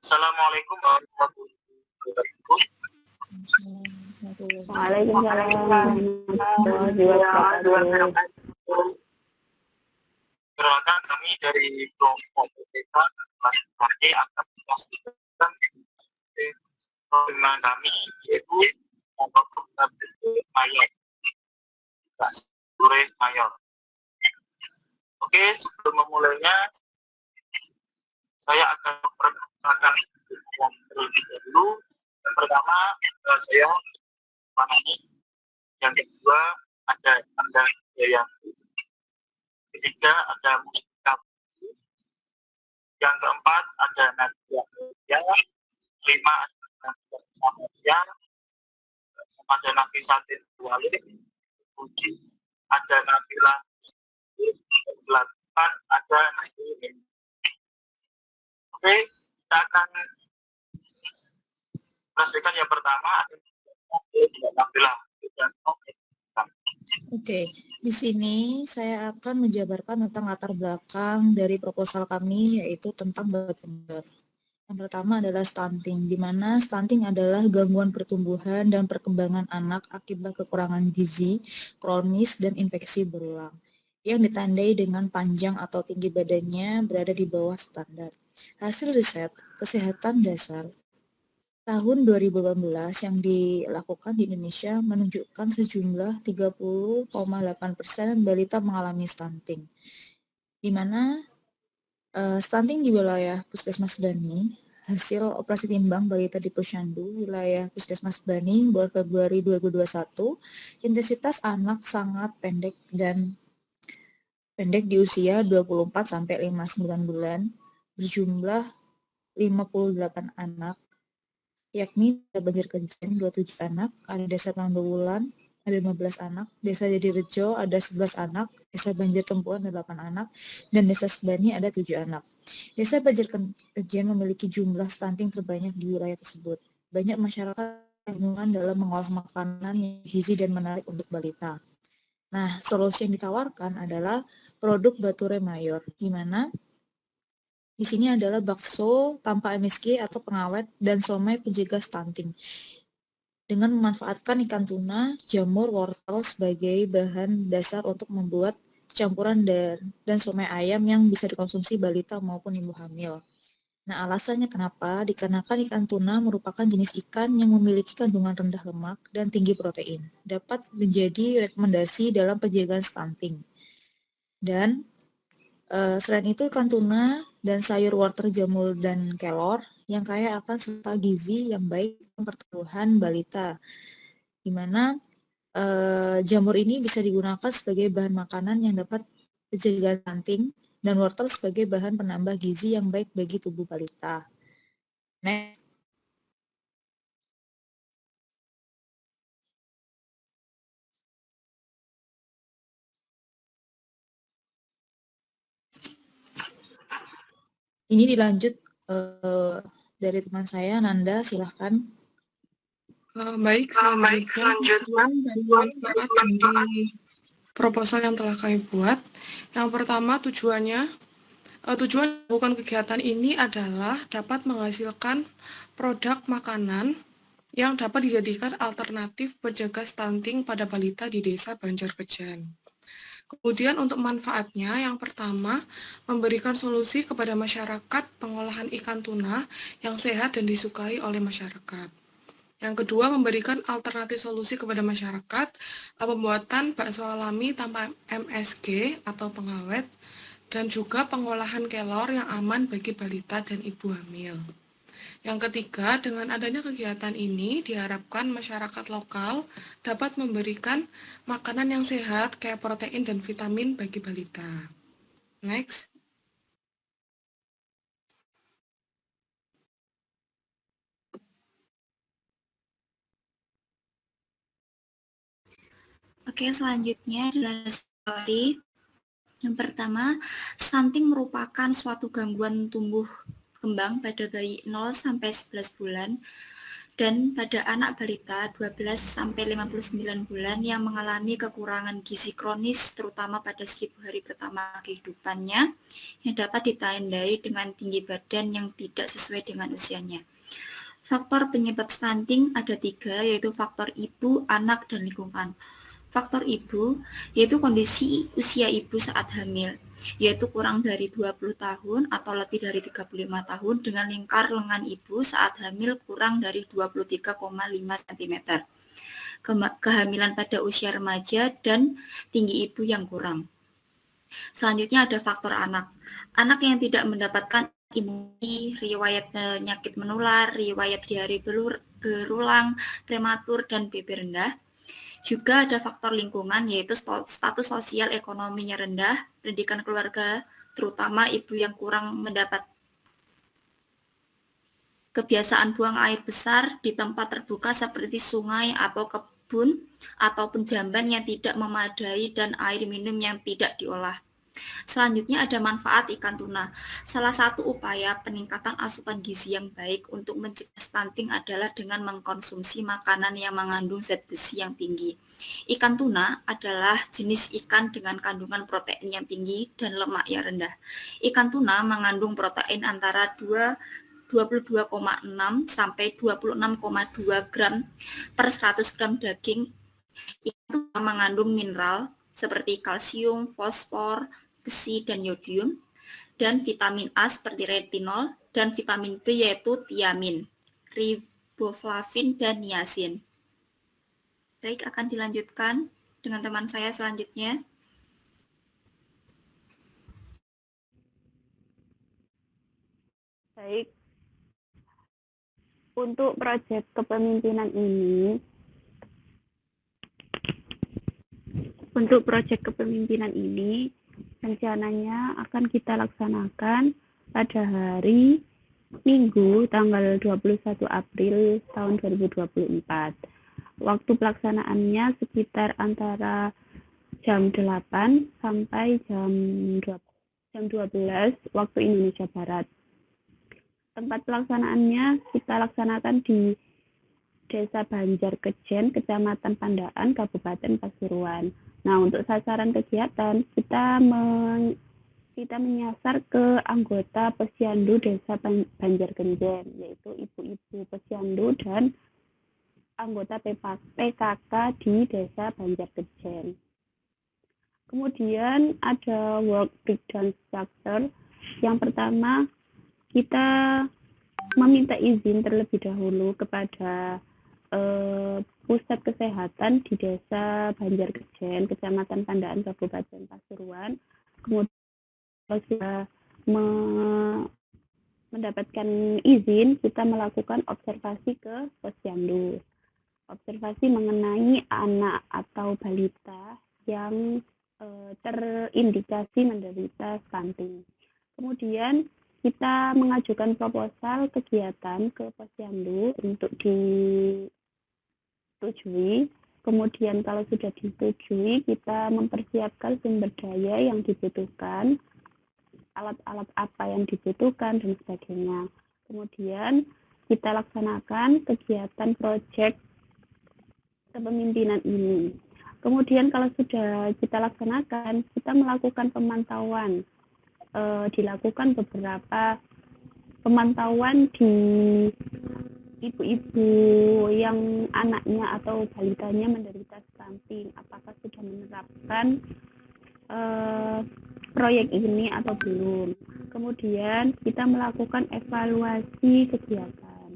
Assalamualaikum warahmatullahi wabarakatuh. Waalaikumsalam warahmatullahi wabarakatuh. Perkenalkan, kami dari kelompok PPK kelas KD akan memastikan tema kami yaitu kelompok mayor, Sure mayor. Oke, sebelum memulainya, saya akan memperkenalkan terlebih dahulu. Yang pertama, saya Panani. Yang kedua, ada Anda Jayanti. Ketiga, ada Mustika. Yang keempat, ada Nadia. Lima, ada ada Nafisatin Walid. Tujuh, ada Nabila. Delapan, ada Nadia. Oke, kita akan selesaikan yang pertama. Nabila. Oke, di sini saya akan menjabarkan tentang latar belakang dari proposal kami, yaitu tentang biotemper. Yang pertama adalah stunting, di mana stunting adalah gangguan pertumbuhan dan perkembangan anak akibat kekurangan gizi, kronis, dan infeksi berulang, yang ditandai dengan panjang atau tinggi badannya berada di bawah standar. Hasil riset kesehatan dasar tahun 2018 yang dilakukan di Indonesia menunjukkan sejumlah 30,8% balita mengalami stunting, di mana stunting di wilayah Puskesmas Bani, hasil operasi timbang balita di Posyandu, wilayah Puskesmas Bani, bulan Februari 2021, intensitas anak sangat pendek di usia 24 sampai 59 bulan, berjumlah 58 anak, yakni Desa Banjar Kenjen 27 anak, ada Desa Tambawulan ada 15 anak, Desa Jadirejo ada 11 anak, Desa Banjar Tempuan ada 8 anak, dan Desa Sebani ada 7 anak. Desa Banjar Kenjen memiliki jumlah stunting terbanyak di wilayah tersebut. Banyak masyarakat kebingungan dalam mengolah makanan yang gizi dan menarik untuk balita. Nah, solusi yang ditawarkan adalah produk Bature Mayor, di mana di sini adalah bakso tanpa MSG atau pengawet dan somai penjaga stunting. Dengan memanfaatkan ikan tuna, jamur, wortel sebagai bahan dasar untuk membuat campuran dan somai ayam yang bisa dikonsumsi balita maupun ibu hamil. Nah, alasannya kenapa? Dikarenakan ikan tuna merupakan jenis ikan yang memiliki kandungan rendah lemak dan tinggi protein. Dapat menjadi rekomendasi dalam penjagaan stunting. Dan selain itu, ikan tuna dan sayur wortel, jamur, dan kelor yang kaya akan serta gizi yang baik untuk pertumbuhan balita, di mana jamur ini bisa digunakan sebagai bahan makanan yang dapat menjaga stunting dan wortel sebagai bahan penambah gizi yang baik bagi tubuh balita. Next. Ini dilanjut dari teman saya, Nanda, silahkan. Baik, selanjutnya dari manfaat dari proposal yang telah kami buat. Yang pertama, tujuan bukan kegiatan ini adalah dapat menghasilkan produk makanan yang dapat dijadikan alternatif penjaga stunting pada balita di Desa Banjar Kenjen. Kemudian untuk manfaatnya, yang pertama, memberikan solusi kepada masyarakat pengolahan ikan tuna yang sehat dan disukai oleh masyarakat. Yang kedua, memberikan alternatif solusi kepada masyarakat, pembuatan bakso alami tanpa MSG atau pengawet, dan juga pengolahan kelor yang aman bagi balita dan ibu hamil. Yang ketiga, dengan adanya kegiatan ini, diharapkan masyarakat lokal dapat memberikan makanan yang sehat, kayak protein dan vitamin bagi balita. Next. Oke, selanjutnya adalah story. Yang pertama, stunting merupakan suatu gangguan tumbuh kembang pada bayi 0 sampai 11 bulan Dan pada anak balita 12-59 bulan yang mengalami kekurangan gizi kronis terutama pada 1000 hari pertama kehidupannya yang dapat ditandai dengan tinggi badan yang tidak sesuai dengan usianya. Faktor penyebab stunting ada 3, yaitu faktor ibu, anak, dan lingkungan. Faktor ibu yaitu kondisi usia ibu saat hamil, yaitu kurang dari 20 tahun atau lebih dari 35 tahun dengan lingkar lengan ibu saat hamil kurang dari 23,5 cm. Kehamilan pada usia remaja dan tinggi ibu yang kurang. Selanjutnya ada faktor anak. Anak yang tidak mendapatkan imuniti, riwayat penyakit menular, riwayat diare berulang, prematur, dan BB rendah. Juga ada faktor lingkungan, yaitu status sosial ekonominya rendah, pendidikan keluarga, terutama ibu yang kurang mendapat kebiasaan buang air besar di tempat terbuka seperti sungai atau kebun, ataupun jamban yang tidak memadai dan air minum yang tidak diolah. Selanjutnya ada manfaat ikan tuna. Salah satu upaya peningkatan asupan gizi yang baik untuk mencegah stunting adalah dengan mengkonsumsi makanan yang mengandung zat besi yang tinggi. Ikan tuna adalah jenis ikan dengan kandungan protein yang tinggi dan lemak yang rendah. Ikan tuna mengandung protein antara 22,6 sampai 26,2 gram per 100 gram daging. Ikan tuna mengandung mineral seperti kalsium, fosfor, besi, dan yodium, dan vitamin A seperti retinol, dan vitamin B yaitu tiamin, riboflavin, dan niacin. Baik, akan dilanjutkan dengan teman saya selanjutnya. Baik, untuk proyek kepemimpinan ini, rencananya akan kita laksanakan pada hari Minggu tanggal 21 April tahun 2024. Waktu pelaksanaannya sekitar antara jam 8 sampai jam 12 waktu Indonesia Barat. Tempat pelaksanaannya kita laksanakan di Desa Banjarkejen, Kecamatan Pandaan, Kabupaten Pasuruan. Nah, untuk sasaran kegiatan kita menyasar ke anggota Posyandu Desa Banjarkejen, yaitu ibu-ibu Posyandu dan anggota PKK di Desa Banjarkejen. Kemudian ada work breakdown structure. Yang pertama, kita meminta izin terlebih dahulu kepada pusat kesehatan di Desa Banjarkejen, Kecamatan Pandaan, Kabupaten Pasuruan. Kemudian sudah mendapatkan izin, kita melakukan observasi ke Posyandu. Observasi mengenai anak atau balita yang terindikasi menderita stunting. Kemudian kita mengajukan proposal kegiatan ke Posyandu untuk disetujui. Kemudian kalau sudah disetujui, kita mempersiapkan sumber daya yang dibutuhkan, alat-alat apa yang dibutuhkan, dan sebagainya. Kemudian kita laksanakan kegiatan proyek kepemimpinan ini. Kemudian kalau sudah kita laksanakan, kita melakukan pemantauan. Dilakukan beberapa pemantauan di ibu-ibu yang anaknya atau balitanya menderita stunting, apakah sudah menerapkan proyek ini atau belum. Kemudian kita melakukan evaluasi kegiatan.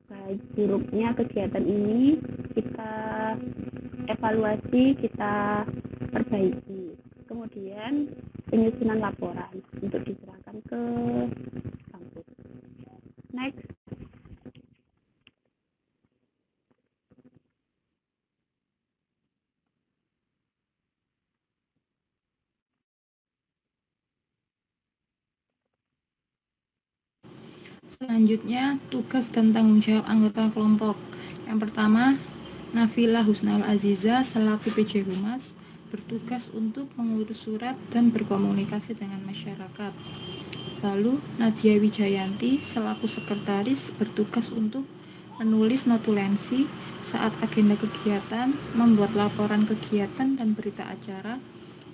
Baik buruknya kegiatan ini kita evaluasi, kita perbaiki. Kemudian penyusunan laporan untuk diserahkan ke kampus. Next. Selanjutnya, tugas dan tanggung jawab anggota kelompok. Yang pertama, Nafila Husnaul Aziza selaku PJ Humas bertugas untuk mengurus surat dan berkomunikasi dengan masyarakat. Lalu, Nadia Wijayanti selaku sekretaris bertugas untuk menulis notulensi saat agenda kegiatan, membuat laporan kegiatan dan berita acara,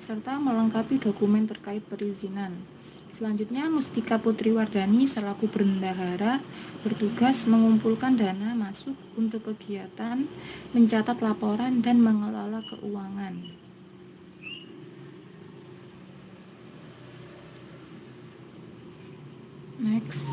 serta melengkapi dokumen terkait perizinan. Selanjutnya, Mustika Putri Wardani selaku bendahara bertugas mengumpulkan dana masuk untuk kegiatan, mencatat laporan, dan mengelola keuangan. Next.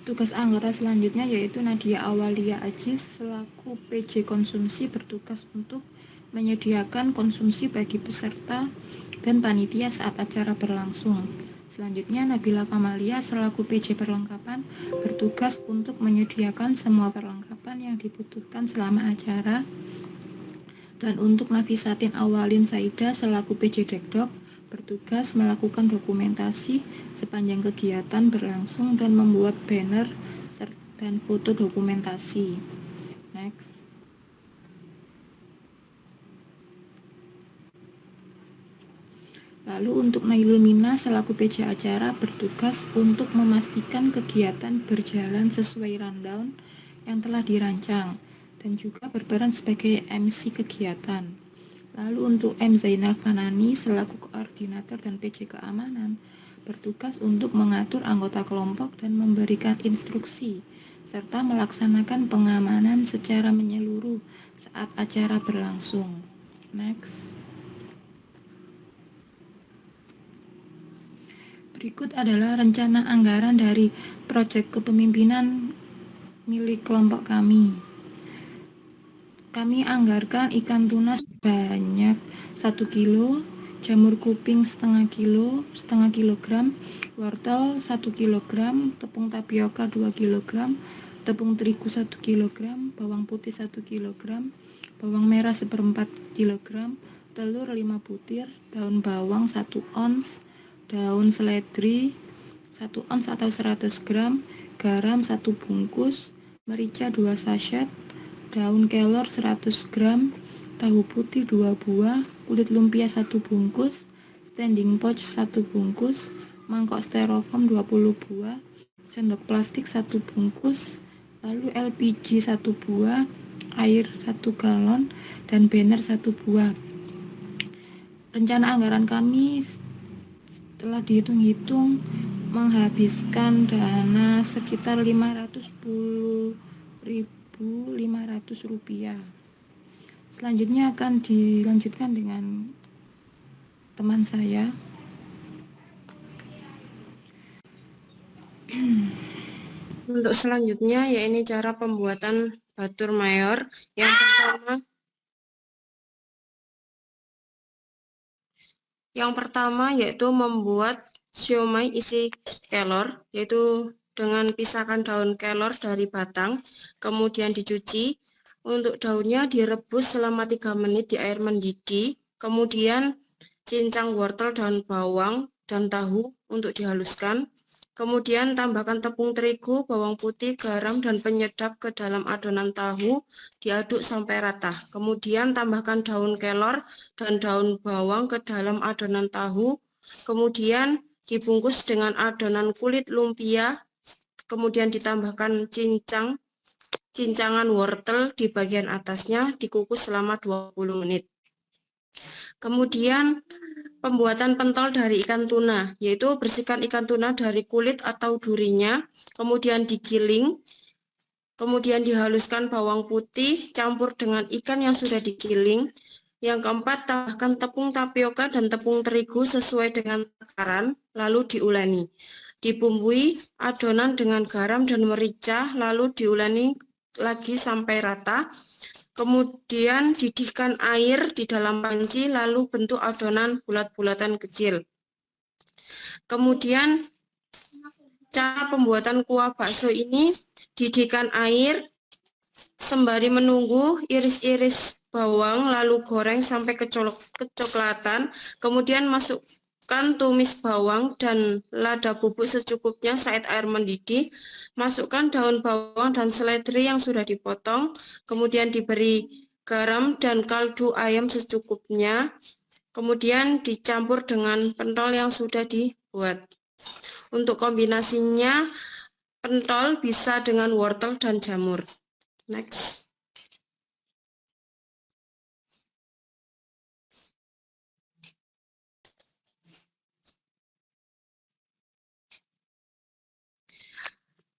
Tugas anggota selanjutnya yaitu Nadia Awalia Ajis selaku PJ Konsumsi bertugas untuk menyediakan konsumsi bagi peserta dan panitia saat acara berlangsung. Selanjutnya Nabila Kamalia selaku PJ Perlengkapan bertugas untuk menyediakan semua perlengkapan yang dibutuhkan selama acara. Dan untuk Nafisatin Awalin Saida selaku PJ Dekdok bertugas melakukan dokumentasi sepanjang kegiatan berlangsung dan membuat banner dan foto dokumentasi. Next. Lalu untuk Nailul Mina selaku PJ acara bertugas untuk memastikan kegiatan berjalan sesuai rundown yang telah dirancang dan juga berperan sebagai MC kegiatan. Lalu untuk M. Zainal Fanani selaku koordinator dan PJ keamanan bertugas untuk mengatur anggota kelompok dan memberikan instruksi serta melaksanakan pengamanan secara menyeluruh saat acara berlangsung. Next. Berikut adalah rencana anggaran dari proyek kepemimpinan milik kelompok kami. Kami anggarkan ikan tuna sebanyak 1 kilo, jamur kuping setengah kilogram, wortel 1 kilogram, tepung tapioka 2 kilogram, tepung terigu 1 kilogram, bawang putih 1 kilogram, bawang merah 1/4 kilogram, telur 5 butir, daun bawang 1 ons, daun seledri 1 ons atau 100 gram, garam 1 bungkus, merica 2 sachet, daun kelor 100 gram, tahu putih 2 buah, kulit lumpia 1 bungkus, standing pouch 1 bungkus, mangkok styrofoam 20 buah, sendok plastik 1 bungkus, lalu LPG 1 buah, air 1 galon, dan banner 1 buah. Rencana anggaran kami setelah dihitung-hitung menghabiskan dana sekitar Rp510.500. Selanjutnya akan dilanjutkan dengan teman saya. Untuk selanjutnya yaitu cara pembuatan batur mayor. Yang pertama yaitu membuat siomay isi kelor, yaitu dengan pisahkan daun kelor dari batang, kemudian dicuci. Untuk daunnya direbus selama 3 menit di air mendidih, kemudian cincang wortel, daun bawang, dan tahu untuk dihaluskan. Kemudian tambahkan tepung terigu, bawang putih, garam, dan penyedap ke dalam adonan tahu, diaduk sampai rata. Kemudian tambahkan daun kelor dan daun bawang ke dalam adonan tahu, kemudian dibungkus dengan adonan kulit lumpia, kemudian ditambahkan cincangan wortel di bagian atasnya, dikukus selama 20 menit. Kemudian pembuatan pentol dari ikan tuna, yaitu bersihkan ikan tuna dari kulit atau durinya, kemudian digiling, kemudian dihaluskan bawang putih, campur dengan ikan yang sudah digiling. Yang keempat, tambahkan tepung tapioka dan tepung terigu sesuai dengan takaran, lalu diuleni. Dibumbui adonan dengan garam dan merica, lalu diuleni lagi sampai rata. Kemudian didihkan air di dalam panci, lalu bentuk adonan bulat-bulatan kecil. Kemudian cara pembuatan kuah bakso ini, didihkan air sembari menunggu, iris-iris bawang lalu goreng sampai kecoklatan. Kemudian masukkan tumis bawang dan lada bubuk secukupnya saat air mendidih. Masukkan daun bawang dan seledri yang sudah dipotong. Kemudian diberi garam dan kaldu ayam secukupnya. kemudian dicampur dengan pentol yang sudah dibuat. Untuk kombinasinya, pentol bisa dengan wortel dan jamur. Next.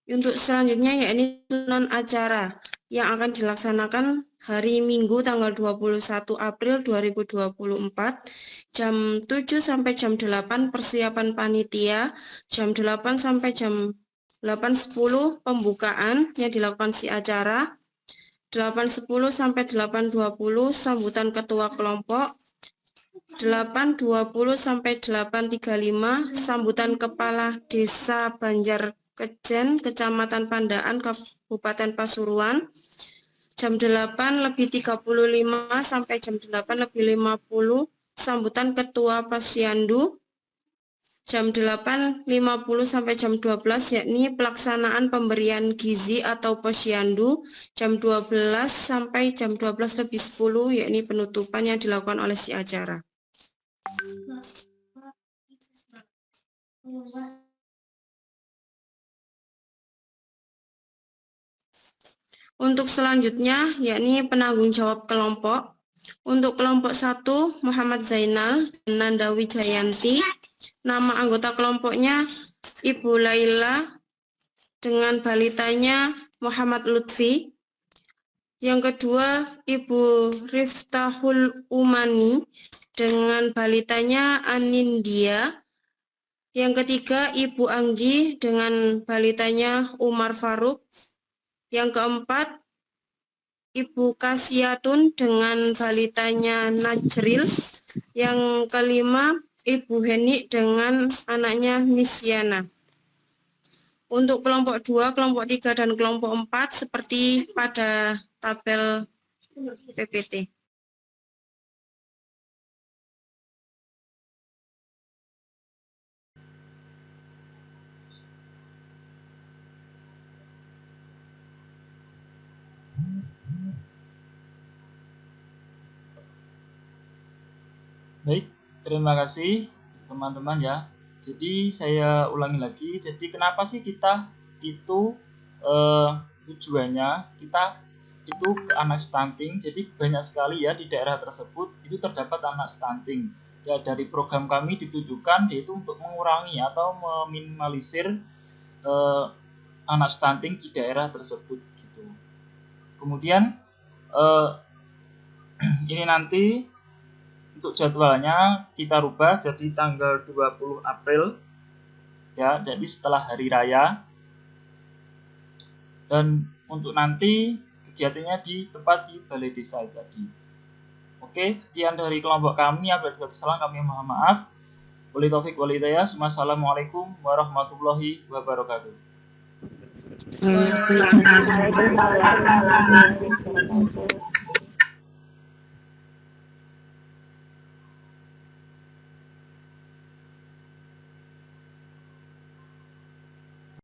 Untuk selanjutnya yakni susunan acara yang akan dilaksanakan hari Minggu tanggal 21 April 2024 jam 7 sampai jam 8 persiapan panitia, jam 8 sampai jam 8.10 pembukaan yang dilakukan si acara, 8.10 sampai 8.20 sambutan ketua kelompok, 8.20 sampai 8.35 sambutan kepala desa Banjar Kejen, Kecamatan Pandaan, Kabupaten Pasuruan, jam 8.35 sampai jam 8.50 sambutan ketua Posyandu, jam 8.50 sampai jam 12 yakni pelaksanaan pemberian gizi atau Posyandu, jam 12 sampai jam 12.10 yakni penutupan yang dilakukan oleh si acara. Untuk selanjutnya, yakni penanggung jawab kelompok. Untuk kelompok 1, Muhammad Zainal dan Nanda Wijayanti. Nama anggota kelompoknya Ibu Laila dengan balitanya Muhammad Lutfi. Yang kedua, Ibu Riftahul Umani dengan balitanya Anindya. Yang ketiga, Ibu Anggi dengan balitanya Umar Faruk. Yang keempat, Ibu Kasiatun dengan balitanya Najril. Yang kelima, Ibu Heni dengan anaknya Misyana. Untuk kelompok 2, kelompok 3, dan kelompok 4 seperti pada tabel PPT. Baik, terima kasih teman-teman ya. Jadi saya ulangi lagi. Jadi kenapa sih kita itu tujuannya kita itu ke anak stunting. Jadi banyak sekali ya di daerah tersebut itu terdapat anak stunting. Ya dari program kami ditujukan yaitu untuk mengurangi atau meminimalisir anak stunting di daerah tersebut gitu. Kemudian ini nanti untuk jadwalnya kita rubah jadi tanggal 20 April ya, jadi setelah hari raya. Dan untuk nanti kegiatannya di tempat di balai desa tadi. Oke, sekian dari kelompok kami. Apabila ada kesalahan kami mohon maaf. Wabillahi taufiq wal hidayah. Wassalamualaikum warahmatullahi wabarakatuh. Waalaikumsalam warahmatullahi wabarakatuh.